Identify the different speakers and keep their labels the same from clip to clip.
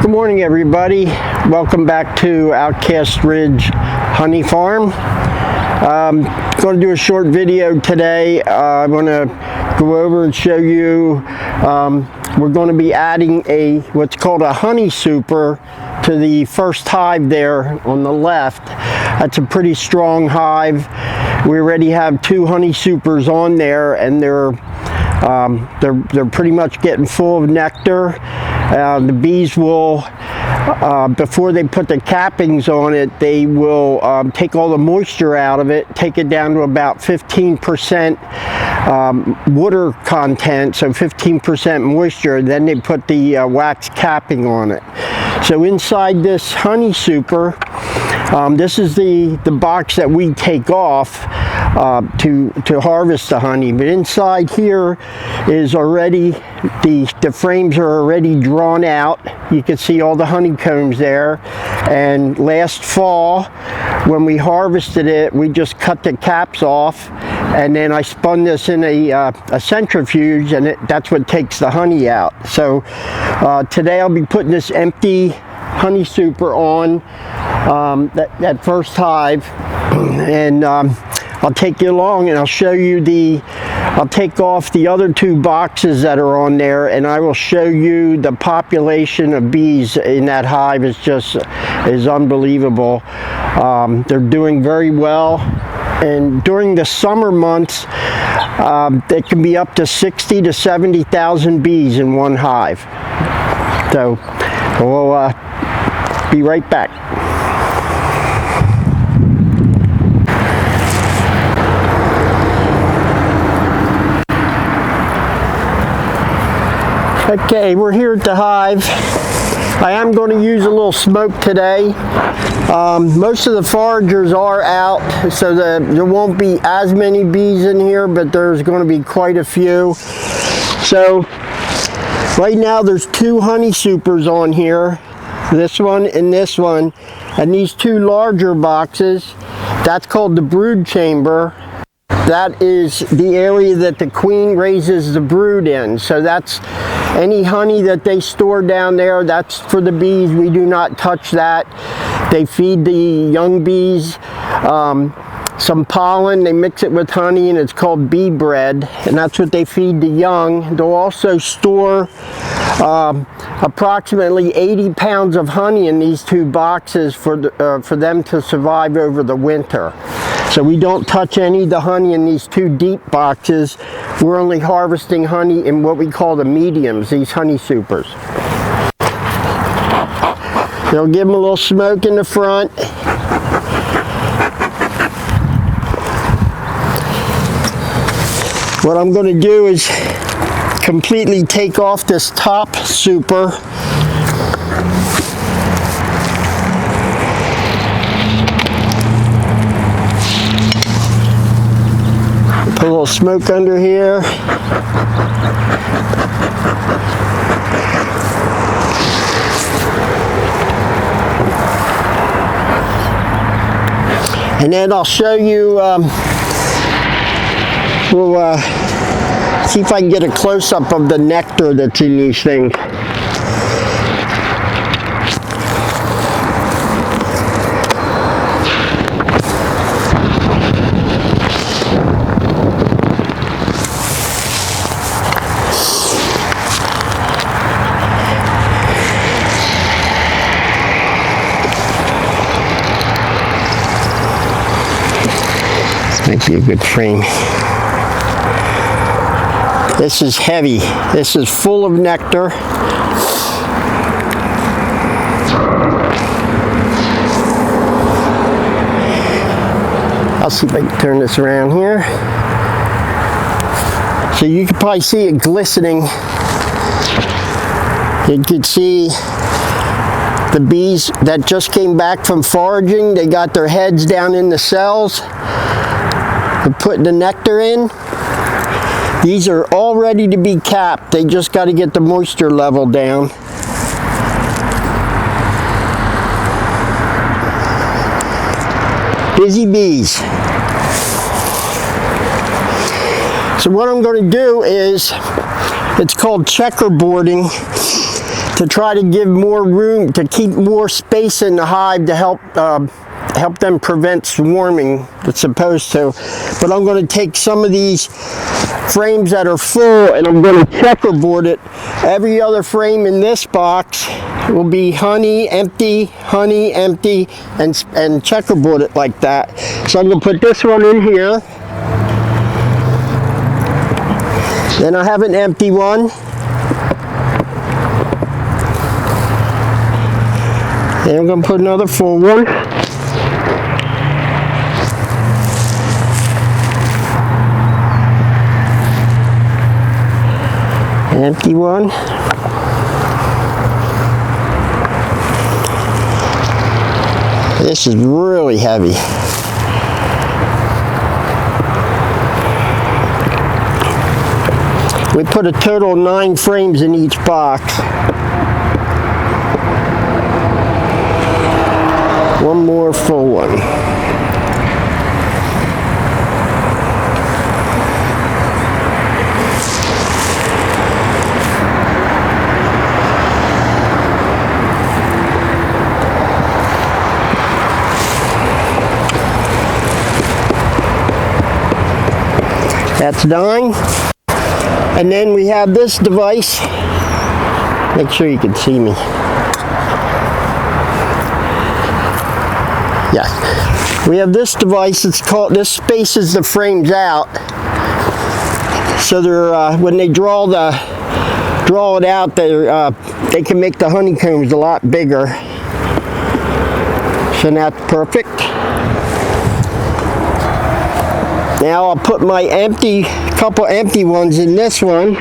Speaker 1: Good morning, everybody. Welcome back to Outcast Ridge Honey Farm. I'm going to do a short video today. I'm going to go over and show you we're going to be adding what's called a honey super to the first hive there on the left. That's a pretty strong hive. We already have 2 honey supers on there, and they're pretty much getting full of nectar. The bees will, before they put the cappings on it, they will take all the moisture out of it, take it down to about 15% water content, so 15% moisture, then they put the wax capping on it. So inside this honey super, this is the box that we take off to harvest the honey, but inside here is already the frames are already drawn out. You can see all the honeycombs there, and last fall when we harvested it, we just cut the caps off, and then I spun this in a centrifuge, and that's what takes the honey out. So today I'll be putting this empty honey super on that first hive, and I'll take you along and I'll show you I'll take off the other 2 boxes that are on there, and I will show you the population of bees in that hive is unbelievable. They're doing very well, and during the summer months it can be up to 60 to 70,000 bees in one hive. So we'll be right back. Okay, we're here at the hive. I am going to use a little smoke today. Most of the foragers are out, so there won't be as many bees in here, but there's going to be quite a few. So right now there's 2 honey supers on here, this one and this one, and these 2 larger boxes, that's called the brood chamber. That is the area that the queen raises the brood in. So that's any honey that they store down there, that's for the bees. We do not touch that. They feed the young bees some pollen, they mix it with honey, and it's called bee bread, and that's what they feed the young. They'll also store approximately 80 pounds of honey in these 2 boxes for them to survive over the winter. So we don't touch any of the honey in these 2 deep boxes. We're only harvesting honey in what we call the mediums, these honey supers. They'll give them a little smoke in the front. What I'm going to do is completely take off this top super. Put a little smoke under here. And then I'll show you, we'll see if I can get a close-up of the nectar that's in these things. Might be a good frame. This is heavy. This is full of nectar. I'll see if I can turn this around here. So you can probably see it glistening. You can see the bees that just came back from foraging. They got their heads down in the cells. They're putting the nectar in. These are all ready to be capped. They just got to get the moisture level down. Busy bees. So what I'm going to do is, it's called checkerboarding. to try to give more room, to keep more space in the hive to help help them prevent swarming. It's supposed to. But I'm going to take some of these frames that are full and I'm going to checkerboard it. Every other frame in this box will be honey, empty, and checkerboard it like that. So I'm going to put this one in here. Then I have an empty one. Then I'm going to put another full one. An empty one. This is really heavy. We put a total of 9 frames in each box. One more full one. That's 9. And then we have this device. Make sure you can see me. Yeah. We have this device. It's called, this spaces the frames out. So they're when they draw it out, they can make the honeycombs a lot bigger. So that's perfect. Now I'll put my couple empty ones in this one.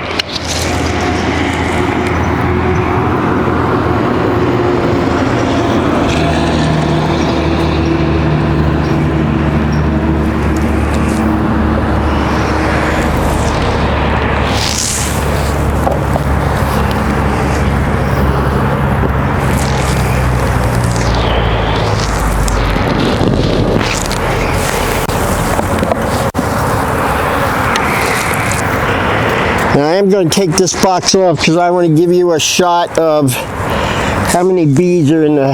Speaker 1: Now I am going to take this box off because I want to give you a shot of how many bees are in the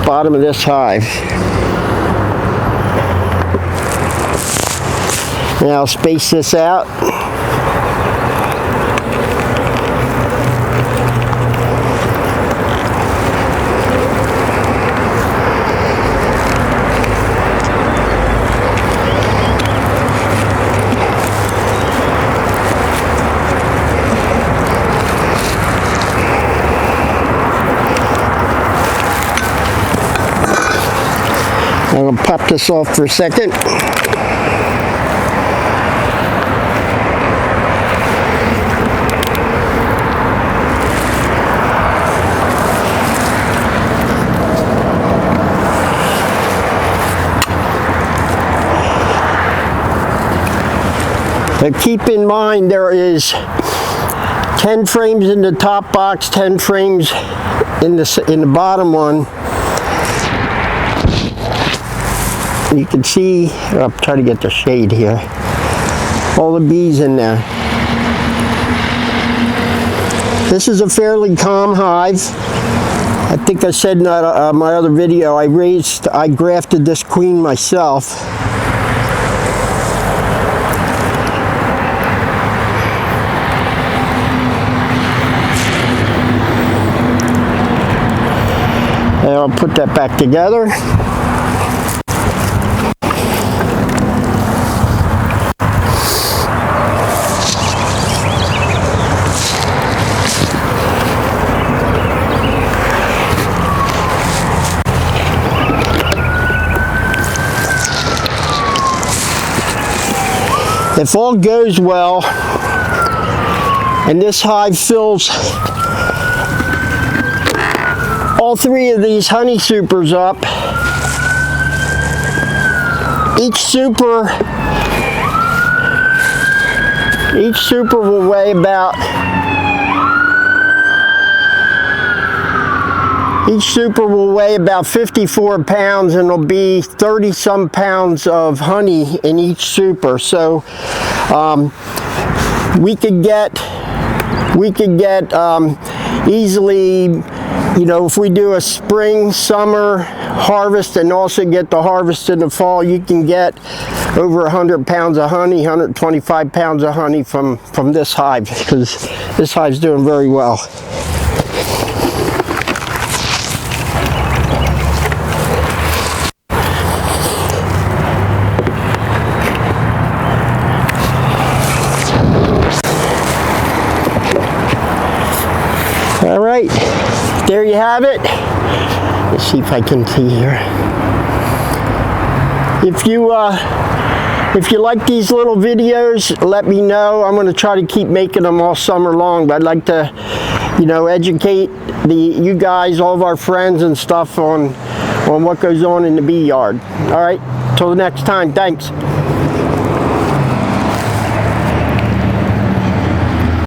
Speaker 1: bottom of this hive. Now I'll space this out. I'm going to pop this off for a second. But keep in mind there is 10 frames in the top box, 10 frames in the bottom one. You can see, I'll try to get the shade here, all the bees in there. This is a fairly calm hive. I think I said in my other video, I grafted this queen myself. And I'll put that back together. If all goes well, and this hive fills all 3 of these honey supers up, each super will weigh about, each super will weigh about 54 pounds, and there'll be 30 some pounds of honey in each super. So we could get easily, you know, if we do a spring, summer harvest and also get the harvest in the fall, you can get over 100 pounds of honey, 125 pounds of honey from this hive, because this hive's doing very well. All right, there you have it. Let's see if I can see here. If you like these little videos, let me know. I'm going to try to keep making them all summer long, but I'd like to, you know, educate you guys, all of our friends and stuff on what goes on in the bee yard. All right, till the next time, thanks.